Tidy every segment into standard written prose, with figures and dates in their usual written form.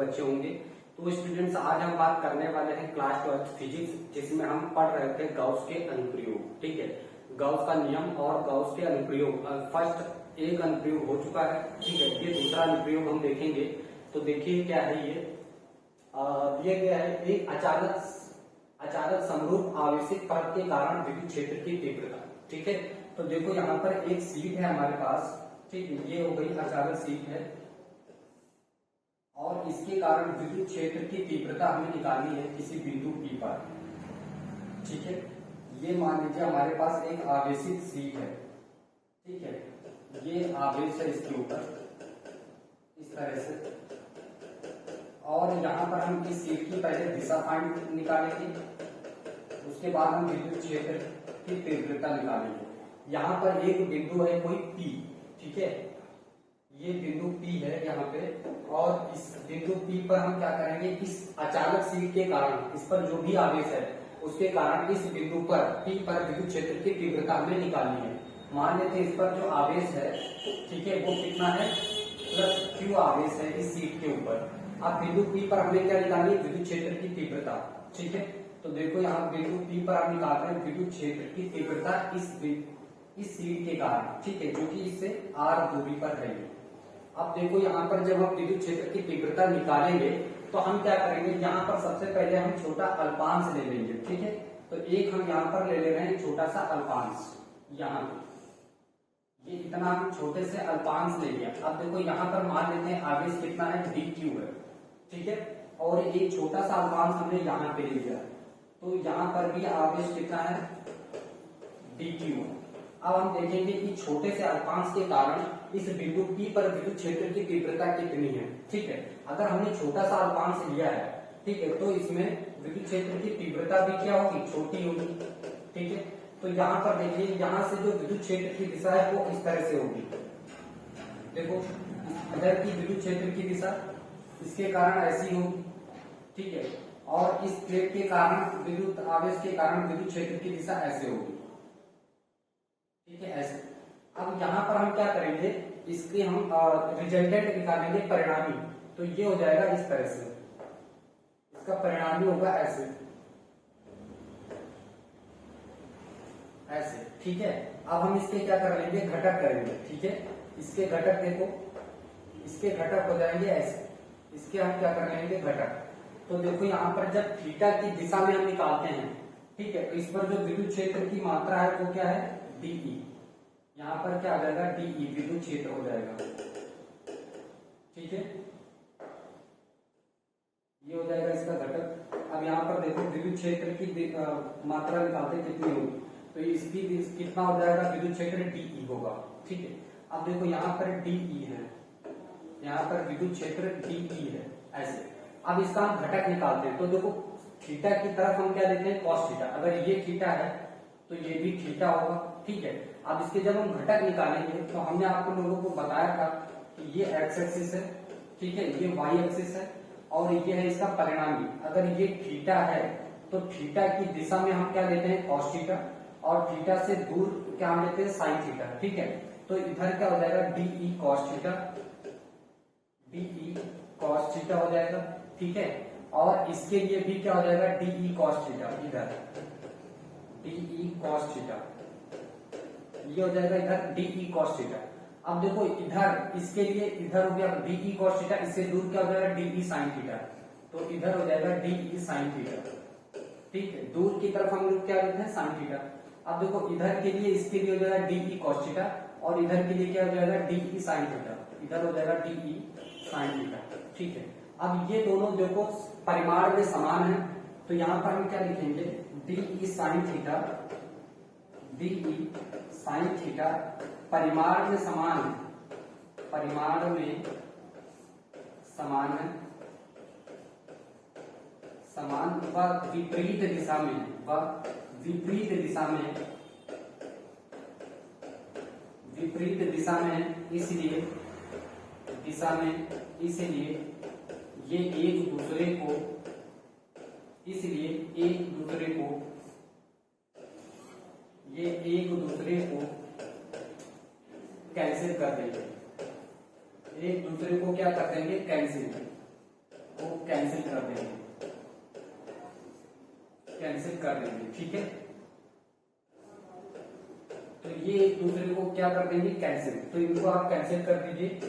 बच्चे होंगे। तो स्टूडेंट्स, आज हम बात करने वाले हैं क्लास 12 फिजिक्स, जिसमें हम पढ़ रहे थे गाउस के अनुप्रयोग। ठीक है, गाउस का नियम और गाउस के अनुप्रयोग। फर्स्ट एक अनुप्रयोग हो चुका है, ठीक है, ये दूसरा अनुप्रयोग हम देखेंगे। तो देखिए क्या है ये, दिया गया है एक अचानक समरूप आवेशित परत के कारण विद्युत क्षेत्र की तीव्रता। ठीक है, तो देखो यहाँ पर एक शीट है हमारे पास, ठीक है, ये हो गई अचानक शीट है और इसके कारण विद्युत क्षेत्र की तीव्रता हमें निकालनी है किसी बिंदु P पर। ठीक है, ये मान लीजिए हमारे पास एक आवेशित शीट है, ठीक है, ये आवेश है इसके ऊपर इस तरह से, और यहाँ पर हम इस शीट की पहले दिशा फाइंड निकालेंगे, उसके बाद हम विद्युत क्षेत्र की तीव्रता निकालेंगे। यहाँ पर एक बिंदु है कोई P, ठीक है, ये बिंदु P है यहाँ पे, और इस बिंदु P पर हम क्या करेंगे, इस अचानक शीट के कारण इस पर जो भी आवेश है उसके कारण इस बिंदु पर P पर विद्युत क्षेत्र की तीव्रता हमें निकालनी है। मान लेते हैं इस पर जो आवेश है, ठीक है, वो कितना है, प्लस Q आवेश है इस शीट के ऊपर। अब बिंदु P पर हमें क्या निकालनी है, विद्युत क्षेत्र की तीव्रता। ठीक है, तो देखो यहाँ बिंदु P पर हम निकालते हैं विद्युत क्षेत्र की तीव्रता इस शीट के कारण, ठीक है, जो कि इससे r दूरी पर है। अब देखो यहाँ पर जब हम विद्युत क्षेत्र की तीव्रता निकालेंगे तो हम क्या करेंगे, यहाँ पर सबसे पहले हम छोटा अल्पांश ले लेंगे। ठीक है, तो एक हम यहाँ पर ले रहे हैं छोटा सा अल्पांश, यहाँ पे ये इतना हम छोटे से अल्पांश ले लिया। अब देखो यहाँ पर मान लेते हैं आवेश कितना है, dq है, ठीक है, और एक छोटा सा अल्पांश हमने यहाँ पे ले लिया, तो यहाँ पर भी आवेश कितना है, dq। अब हम देखेंगे कि छोटे से अल्पांश के कारण इस बिंदु P पर विद्युत क्षेत्र की तीव्रता कितनी है। ठीक है, अगर हमने छोटा सा अल्पांश लिया है, ठीक है, तो इसमें विद्युत क्षेत्र की तीव्रता भी क्या होगी, छोटी होगी। ठीक है, तो यहाँ पर देखिए, यहाँ से जो विद्युत क्षेत्र की दिशा है वो इस तरह से होगी। देखो इधर की विद्युत क्षेत्र की दिशा इसके कारण ऐसी होगी, ठीक है, और इस प्लेट के कारण विद्युत आवेश के कारण विद्युत क्षेत्र की दिशा ऐसे होगी। ठीक है, ऐसे। अब यहाँ पर हम क्या करेंगे, इसके हम रिजल्टेंट निकालेंगे, परिणामी। तो ये हो जाएगा इस तरह से, इसका परिणामी होगा ऐसे ऐसे। ठीक है, अब हम इसके क्या कर लेंगे, घटक करेंगे। ठीक है, इसके घटक देखो, इसके घटक हो जाएंगे ऐसे, इसके हम क्या कर लेंगे, घटक। तो देखो यहाँ पर जब थीटा की दिशा में हम निकालते हैं, ठीक है, तो इस पर जो विद्युत क्षेत्र की मात्रा है वो क्या है, dE। यहाँ पर क्या आ जाएगा, dE विद्युत क्षेत्र हो जाएगा। ठीक है, ये हो जाएगा इसका घटक। अब यहाँ पर देखो विद्युत क्षेत्र की मात्रा निकालते कितनी होगी, तो इसकी कितना हो जाएगा, विद्युत क्षेत्र dE होगा। ठीक है, अब देखो यहाँ पर dE है, यहाँ पर विद्युत क्षेत्र dE है ऐसे। अब इसका हम घटक निकालते हैं, तो देखो थीटा की तरफ हम क्या देते हैं, cos थीटा। अगर ये थीटा है तो ये भी थीटा होगा। ठीक है, अब इसके जब हम घटक निकालेंगे तो हमने आपको लोगों को बताया था कि ये x एक्सिस है, ठीक है, ये y एक्सिस है, और ये है इसका परिणामी। अगर ये थीटा है तो थीटा की दिशा में हम क्या लेते हैं, cos थीटा, और थीटा से दूर क्या हम लेते हैं, sin थीटा। ठीक है, तो इधर क्या हो जाएगा, dE cos theta, dE cos theta हो जाएगा। ठीक है, और इसके लिए भी क्या हो जाएगा, dE cos थीटा, इधर dE cos थीटा, ये हो जाएगा इधर dE cos थीटा। अब देखो इधर इसके लिए इधर हो गया dE cos थीटा, इससे दूर क्या हो जाएगा, dE sin थीटा, तो इधर हो जाएगा dE sin थीटा। ठीक है, दूर की तरफ हम लोग क्या लेते हैं, sin थीटा। अब देखो इधर के लिए, इसके लिए हो जाएगा dE cos थीटा, और इधर के लिए क्या हो जाएगा, dE sin थीटा, इधर हो जाएगा dE sin थीटा। ठीक है, अब ये दोनों देखो परिमाण में समान है, तो यहाँ पर हम क्या लिखेंगे, dE sin theta, dE sin theta परिमाण में समान है, परिमाण में समान है, समान व विपरीत दिशा में, व विपरीत दिशा में, विपरीत दिशा में, इसलिए दिशा में, इसलिए ये एक दूसरे को, इसलिए एक दूसरे को, ये एक दूसरे को कैंसिल कर देंगे, एक दूसरे को क्या कर देंगे, कैंसिल देंगे, कैंसिल कर देंगे। ठीक है, तो ये एक दूसरे को क्या कर देंगे, कैंसिल। तो इनको आप कैंसिल कर दीजिए,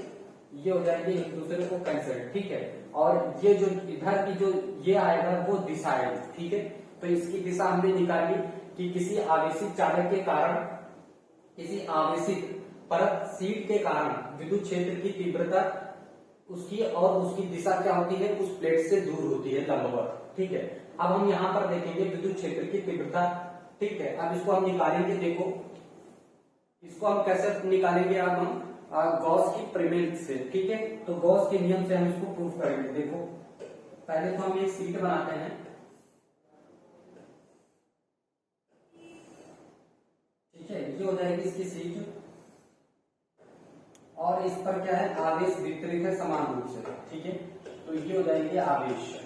ये हो जाएंगे एक दूसरे को कैंसिल। ठीक है, और ये जो इधर की जो ये आएगा वो दिशा है। ठीक है, तो इसकी दिशा हमने निकाली कि किसी आवेशित चालक के कारण, किसी आवेशित परत शीट के कारण विद्युत क्षेत्र की तीव्रता उसकी और उसकी दिशा क्या होती है, उस प्लेट से दूर होती है, लंबवत। ठीक है, अब हम यहाँ पर देखेंगे विद्युत क्षेत्र की तीव्रता। ठीक है, अब इसको हम निकालेंगे। देखो इसको हम कैसे निकालेंगे, अब हम गॉस की प्रमेय से। ठीक है, तो गॉस के नियम से हम इसको प्रूफ करेंगे। देखो पहले तो हम एक शीट बनाते हैं। ठीक है, ये हो जाएगी इसकी शीट, और इस पर क्या है, आवेश वितरित है समान रूप से। ठीक है, तो ये हो जाएंगे आवेश।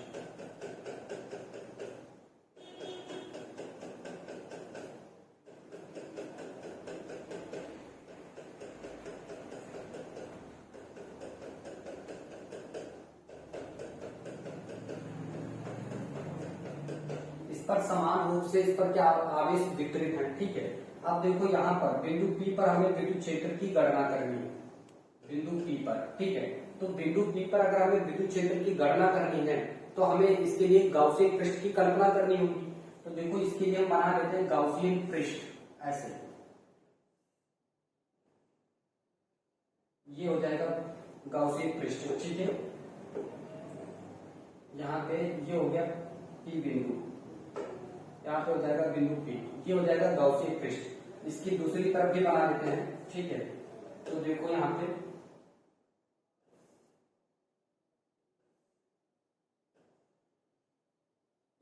इस पर समान रूप से इस पर क्या आवेश वितरित है। ठीक है, अब देखो यहाँ पर बिंदु P पर हमें विद्युत क्षेत्र की गणना करनी है, बिंदु P पर। ठीक है, तो बिंदु P पर अगर हमें विद्युत क्षेत्र की गणना करनी है तो हमें इसके लिए गाउसियन पृष्ठ की कल्पना करनी होगी। तो देखो इसके लिए हम बना देते हैं गाउसियन पृष्ठ, ऐसे ये हो जाएगा गाउसियन पृष्ठ। ठीक है, यहाँ पे ये हो गया P बिंदु, यहाँ पे हो जाएगा बिंदु P, ये हो जाएगा गाउसियन पृष्ठ। इसकी दूसरी तरफ भी बना देते हैं। ठीक है, तो देखो यहाँ पे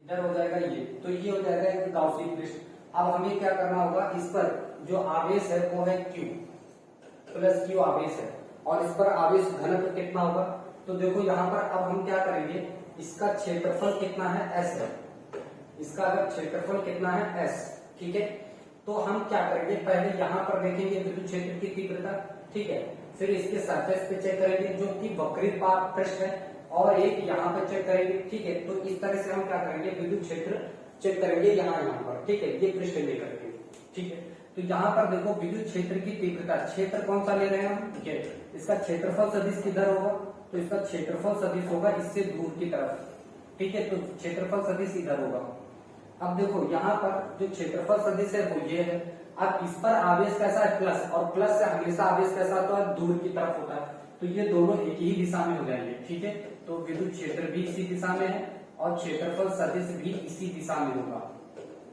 इधर हो जाएगा ये, तो ये हो जाएगा एक गाउसियन पृष्ठ। अब हमें क्या करना होगा, इस पर जो आवेश है वो है Q प्लस Q आवेश है, और इस पर आवेश घनत्व कितना होगा। तो देखो यहाँ पर अब हम क्या करेंगे, इसका क्षेत्रफल कितना है, S है। इसका अगर क्षेत्रफल कितना है, S। ठीक है, तो हम क्या करेंगे, पहले यहाँ पर देखेंगे विद्युत क्षेत्र की तीव्रता। ठीक है, फिर इसके सरफेस पे चेक करेंगे जो कि वक्रित पृष्ठ है, और एक यहाँ पे चेक करेंगे। ठीक है, तो इस तरह से हम क्या करेंगे, विद्युत क्षेत्र चेक करेंगे यहाँ पर। ठीक है, ये पृष्ठ लेकर के। ठीक है, तो यहाँ पर देखो विद्युत क्षेत्र की तीव्रता, क्षेत्र कौन सा ले रहे हैं हम, ये इसका क्षेत्रफल सदिश किधर होगा, तो इसका क्षेत्रफल सदिश होगा इससे दूर की तरफ। ठीक है, तो क्षेत्रफल सदिश इधर होगा। अब देखो यहाँ पर जो क्षेत्रफल सदिश है वो ये है। अब इस पर आवेश कैसा है, प्लस, और प्लस से हमेशा आवेश कैसा होता है, दूर की तरफ होता है, तो ये दोनों एक ही दिशा में हो जाएंगे। ठीक है, तो विद्युत क्षेत्र भी इसी दिशा में है और क्षेत्रफल सदिश भी इसी दिशा में होगा।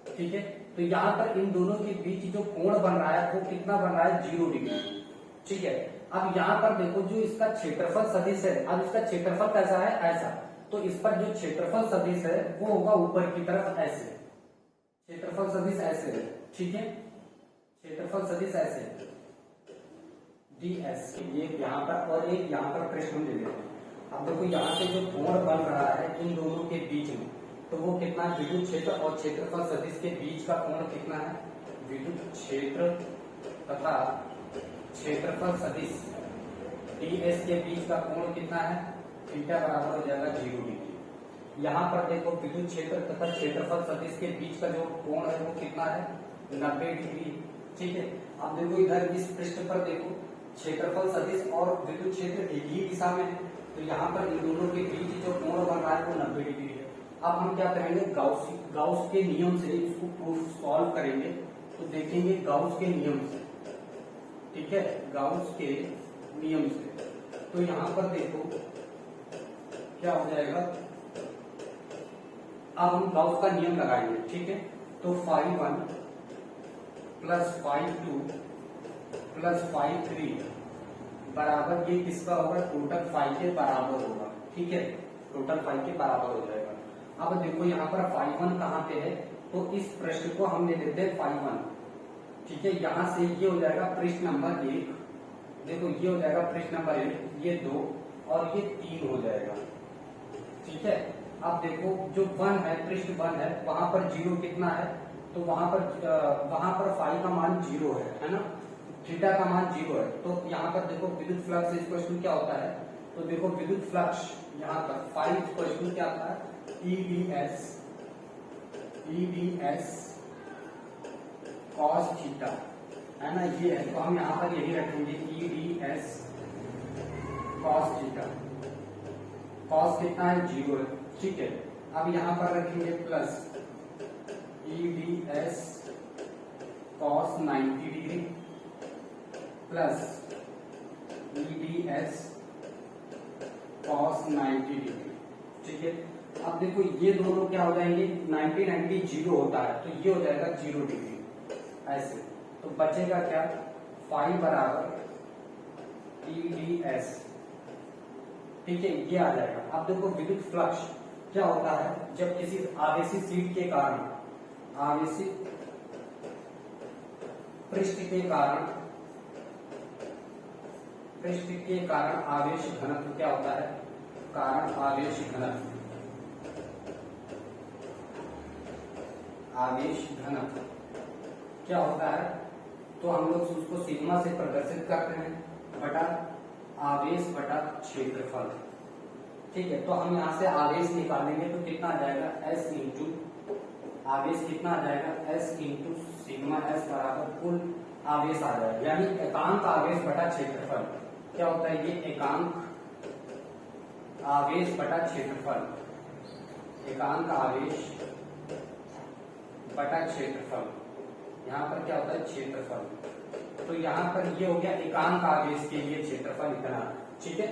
ठीक है, तो यहाँ पर इन दोनों के बीच जो कोण बन रहा है वो कितना बन रहा है, 0 डिग्री। ठीक है, अब यहाँ पर देखो जो इसका क्षेत्रफल सदिश है, अब इसका क्षेत्रफल कैसा है, ऐसा, तो इस पर जो क्षेत्रफल सदिश है वो होगा ऊपर की तरफ, ऐसे क्षेत्रफल सदिश ऐसे है। ठीक है, क्षेत्रफल सदिश ऐसे ds, ये यहाँ पर और एक यहाँ पर पृष्ठ हम ले लेते हैं। अब देखो यहाँ से जो कोण बन रहा है इन दोनों के बीच में, तो वो कितना है, विद्युत क्षेत्र और क्षेत्रफल सदिश के बीच का कोण कितना है, विद्युत क्षेत्र तथा क्षेत्रफल सदिश ds के बीच का कोण कितना है, थीटा बराबर हो जाएगा 0 डिग्री। यहाँ पर देखो विद्युत क्षेत्र तथा क्षेत्रफल सदिश के बीच का जो कोण है वो कितना है, 90 डिग्री। ठीक है, अब देखो इधर इस पृष्ठ पर देखो क्षेत्रफल सदिश और विद्युत क्षेत्र एक ही दिशा में है, तो यहाँ पर इन दोनों के बीच जो कोण बन रहा है वो 90 डिग्री है। अब हम क्या करेंगे, गाउस के नियम से इसको प्रूफ सॉल्व करेंगे। तो देखेंगे गाउस के नियम से। ठीक है, गाउस के नियम से, तो यहाँ पर देखो क्या हो जाएगा, अब हम गाउस का नियम लगाएंगे। ठीक है, तो φ1 प्लस φ2 प्लस φ3 बराबर, ये किसका होगा, टोटल फाई के बराबर होगा। ठीक है, टोटल फाई के बराबर हो जाएगा। अब देखो यहाँ पर φ1 कहाँ पे है, तो इस पृष्ठ को हम ले लेते हैं φ1। ठीक है, यहाँ से ये हो जाएगा पृष्ठ नंबर 1, देखो ये हो जाएगा पृष्ठ नंबर 1, ये 2 और ये 3 हो जाएगा। ठीक है, अब देखो जो 1 है, पृष्ठ 1 है, वहां पर 0 कितना है, तो वहां पर फाई का मान 0 है ना, थीटा का मान 0 है। तो यहाँ पर देखो विद्युत फ्लक्स इक्वल टू क्या होता है, तो देखो विद्युत फ्लक्स यहाँ पर फाइव क्वेश्चन क्या था, ईडीएस कॉस थीटा, है ना, ये है। तो हम यहाँ पर यही रखेंगे ईडीएस कॉस थीटा। कॉस कितना है, 0 है, ठीक है। अब यहाँ पर रखेंगे plus EDS cos 90 degree plus EDS cos 90 degree, ठीक है। अब देखो ये दोनों क्या हो जाएंगे, 90 90 0 होता है, तो ये हो जाएगा 0 डिग्री ऐसे। तो बचेगा क्या, फाई बराबर ईडीएस, ठीक है, ये आ जाएगा। अब देखो विद्युत फ्लक्स क्या होता है, जब किसी आवेशित शीट के कारण, आवेशित पृष्ठ के कारण आवेश घनत्व क्या होता है, कारण आवेश घनत्व, आवेश घनत्व क्या होता है, तो हम लोग उसको सिग्मा से प्रदर्शित करते हैं, बटा आवेश बटा क्षेत्रफल, ठीक है। तो हम यहाँ से आवेश निकालेंगे तो कितना आ जाएगा, S इंटू आवेश कितना आ जाएगा, S इंटू सिग्मा S बराबर कुल आवेश आ जाएगा, यानी एकांक आवेश बटा क्षेत्रफल क्या होता है, ये एकांक आवेश बटा क्षेत्रफल, एकांक आवेश बटा क्षेत्रफल, यहाँ पर क्या होता है क्षेत्रफल। तो यहाँ पर ये हो गया एकांक आवेश के लिए क्षेत्रफल इतना, ठीक है,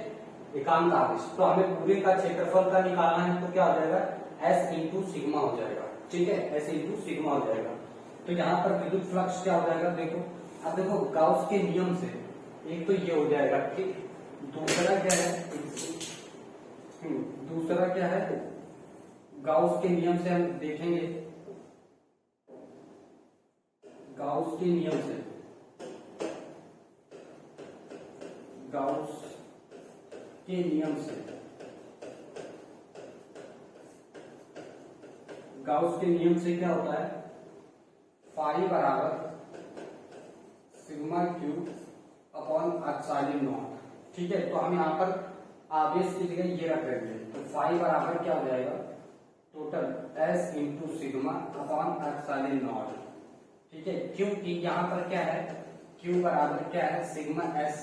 एकांक आवेश। तो हमें पूरे का क्षेत्रफल का निकालना है, तो क्या हो जाएगा, S इंटू सिग्मा हो जाएगा, ठीक है, S इंटू सिग्मा हो जाएगा। तो यहाँ पर विद्युत फ्लक्स क्या हो जाएगा, देखो अब देखो गाउस के नियम से एक तो ये हो जाएगा, ठीक। दूसरा क्या है, दूसरा क्या है, गाउस के नियम से हम देखेंगे, गाउस के नियम से, गाउस के नियम से, गाउस के नियम से क्या होता है, फाई बराबर sigma cube upon epsilon not, ठीक है। तो हम यहाँ पर आवेश की जगह ये रख लेंगे, तो फाई बराबर क्या हो जाएगा, total S into sigma upon epsilon not, ठीक है। क्योंकि यहाँ पर क्या है, Q बराबर क्या है, सिग्मा S,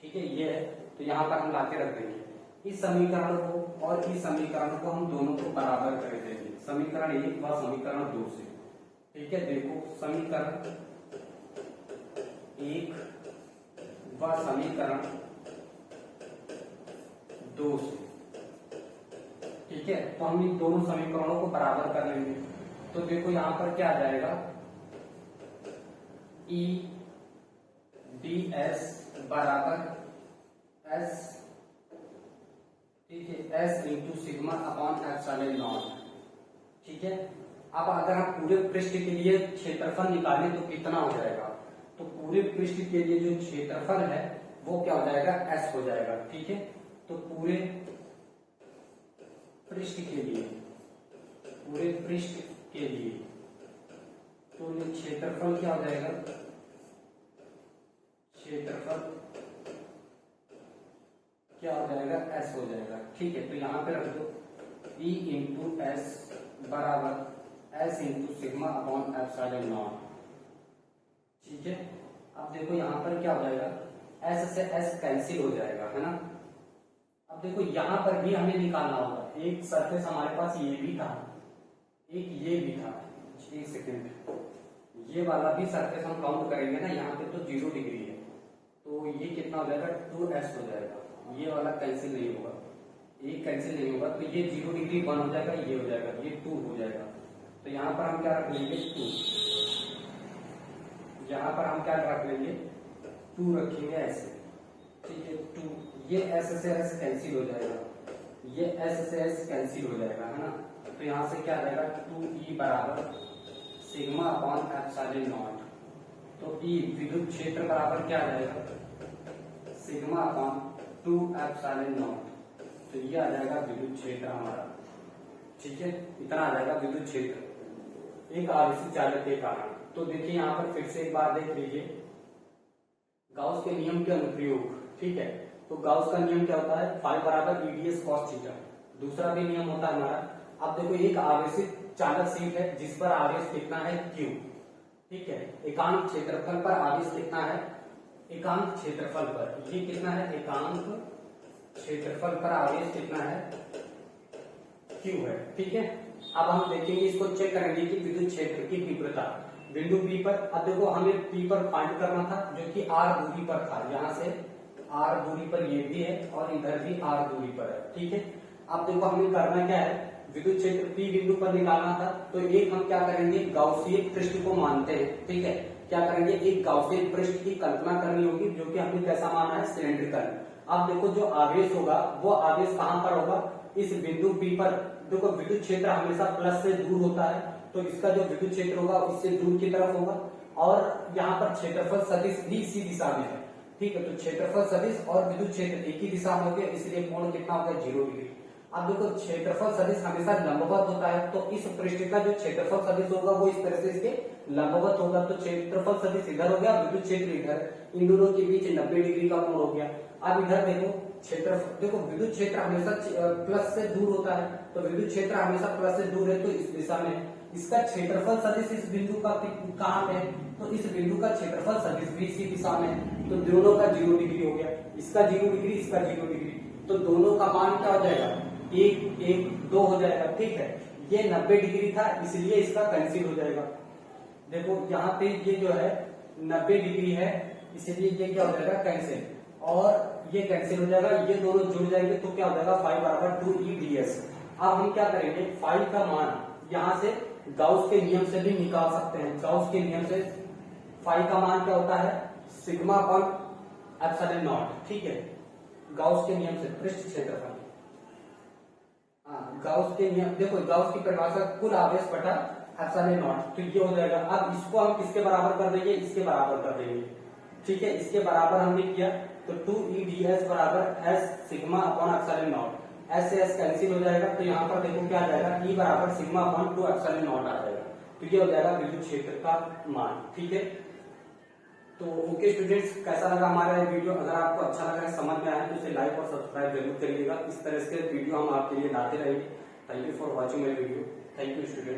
ठीक है, ये है। तो यहाँ पर हम लाके रख देंगे इस समीकरण को, और इस समीकरण को हम दोनों को बराबर कर देंगे, समीकरण 1 व समीकरण 2 से, ठीक है। देखो समीकरण 1 व समीकरण 2 से, ठीक है। तो हम इन दोनों समीकरणों को बराबर कर लेंगे। तो देखो यहाँ पर क्या आ जाएगा, ई डी एस बराबर S, ठीक है, S into sigma upon epsilon not, ठीक है। अब अगर हम पूरे पृष्ठ के लिए क्षेत्रफल निकालें तो कितना हो जाएगा, तो पूरे पृष्ठ के लिए जो क्षेत्रफल है वो क्या हो जाएगा, S हो जाएगा, ठीक है। तो पूरे पृष्ठ के लिए, पूरे पृष्ठ के लिए तो ये क्षेत्रफल क्या हो जाएगा, क्षेत्रफल क्या हो जाएगा, S हो जाएगा, ठीक है। तो यहाँ पे रख दो E इंटू एस बराबर S into sigma upon epsilon not, ठीक है। अब देखो यहाँ पर क्या हो जाएगा, S से S कैंसिल हो जाएगा, है ना। अब देखो यहाँ पर भी हमें निकालना होगा, एक सरफेस हमारे पास ये भी था, एक ये भी था, एक सेकेंड, ये वाला भी सरफेस हम काउंट करेंगे ना, यहाँ पे तो 0 डिग्री है, तो ये कितना हो जाएगा, 2S हो जाएगा, ये वाला कैंसिल नहीं होगा, एक कैंसिल नहीं होगा, तो ये 0 डिग्री 1 हो जाएगा, ये हो जाएगा, ये 2 हो जाएगा। तो यहाँ पर हम क्या रख लेंगे, 2, यहाँ पर हम क्या रख लेंगे, 2 रखेंगे ऐसे, ठीक है। 2, ये S से S कैंसिल हो जाएगा, ये S से S कैंसिल हो जाएगा, है ना। तो यहाँ से क्या आ जाएगा, 2E बराबर सिग्मा अपॉन एप्सिलॉन नॉट। तो E विद्युत क्षेत्र बराबर क्या आ जाएगा, सिग्मा अपॉन 2 एप्सिलॉन नॉट। तो ये आ जाएगा विद्युत क्षेत्र हमारा, ठीक है, इतना आ जाएगा विद्युत क्षेत्र एक आवेशित चालक के कारण। तो देखिए यहाँ पर फिर से एक बार देख लीजिए, गाउस के नियम के अनुप्रयोग, ठीक है। तो तो गाउस का नियम क्या होता है, फाई बराबर ईडीएस कॉस थीटा। दूसरा भी नियम होता है हमारा। अब देखो एक आवेशित चालक सीट है जिस पर आवेश कितना है Q, ठीक है। एकांक क्षेत्रफल पर आवेश कितना है, एकांक क्षेत्रफल पर ये कितना है, एकांक क्षेत्रफल पर आवेश कितना है Q है, ठीक है। अब हम देखेंगे, इसको चेक करेंगे कि विद्युत क्षेत्र की तीव्रता बिंदु P पर। अब देखो हमें P पर फाइंड करना था जो कि R दूरी पर था, यहां से R दूरी पर ये भी है और इधर भी R दूरी पर है, ठीक है। अब देखो हमें करना क्या है, विद्युत क्षेत्र P बिंदु पर निकालना था। तो एक हम क्या करेंगे, गाउसीय पृष्ठ को मानते हैं, ठीक है। क्या करेंगे, एक गाउसीय पृष्ठ की कल्पना करनी होगी जो कि हमने कैसा माना है, सिलेंड्रिकल। अब देखो जो आवेश होगा वो आवेश कहां पर होगा, इस बिंदु P पर। देखो विद्युत क्षेत्र हमेशा प्लस से दूर होता है, तो इसका जो विद्युत क्षेत्र होगा इससे दूर की तरफ होगा। और यहाँ पर क्षेत्रफल सदिश भी इसी दिशा में है, ठीक है। तो क्षेत्रफल सदिश और विद्युत क्षेत्र एक ही दिशा में हो गया, इसलिए कोण कितना हो गया, 0 डिग्री। अब देखो क्षेत्रफल सदिश हमेशा लंबवत होता है, तो इस पृष्ठ का जो क्षेत्रफल सदिश होगा वो इस तरह से इसके लंबवत होगा। तो क्षेत्रफल सदिश इधर हो गया, विद्युत क्षेत्र इधर, इन दोनों के बीच 90 डिग्री का कोण हो गया। अब इधर देखो क्षेत्रफल, देखो विद्युत क्षेत्र हमेशा प्लस से दूर होता है, तो विद्युत क्षेत्र हमेशा प्लस से दूर है, तो इस दिशा में इसका क्षेत्रफल सदिश इस बिंदु का कहां है, तो इस बिंदु का क्षेत्रफल सदिश भी इसी दिशा में है, तो दोनों का 0 डिग्री हो गया। इसका 0 डिग्री, इसका 0 डिग्री, तो दोनों का मान क्या हो जाएगा, 1 1 2 हो जाएगा, ठीक है। ये 90 डिग्री था इसलिए इसका कैंसिल हो जाएगा। देखो यहाँ पे ये जो है 90 डिग्री है, इसलिए ये क्या हो जाएगा, कैंसिल, और ये कैंसिल हो जाएगा, ये दोनों जुड़ जाएंगे तो क्या हो जाएगा, फाई बराबर 2EdS। अब हम क्या करेंगे, फाई का मान यहां से गाउस के नियम से भी निकाल सकते हैं। गाउस के नियम से फाई का मान क्या होता है, सिग्मा अपॉन एप्सिलॉन नॉट, ठीक है। गाउस के नियम से पृष्ठ क्षेत्रफल, गाउस के नियम, देखो गाउस की परिभाषा कुल आवेश बटा एप्सिलॉन नॉट, तो ये हो जाएगा। अब इसको हम किसके बराबर कर देंगे, इसके बराबर कर देंगे, ठीक है। इसके बराबर हमने किया तो 2EdS बराबर S sigma upon epsilon not, S से S कैंसिल हो जाएगा, तो यहाँ पर देखो क्या आ जाएगा, E बराबर सिग्मा अपॉन 2 एप्सिलॉन नॉट आ जाएगा, तो ये हो जाएगा विद्युत क्षेत्र का मान, ठीक है। तो ओके स्टूडेंट्स, कैसा लगा हमारा ये वीडियो? अगर आपको अच्छा लगा है, समझ में आया तो इसे लाइक और सब्सक्राइब जरूर करिएगा। इस तरह के वीडियो हम आपके लिए लाते रहेंगे। Thank you for watching my video. Thank you student.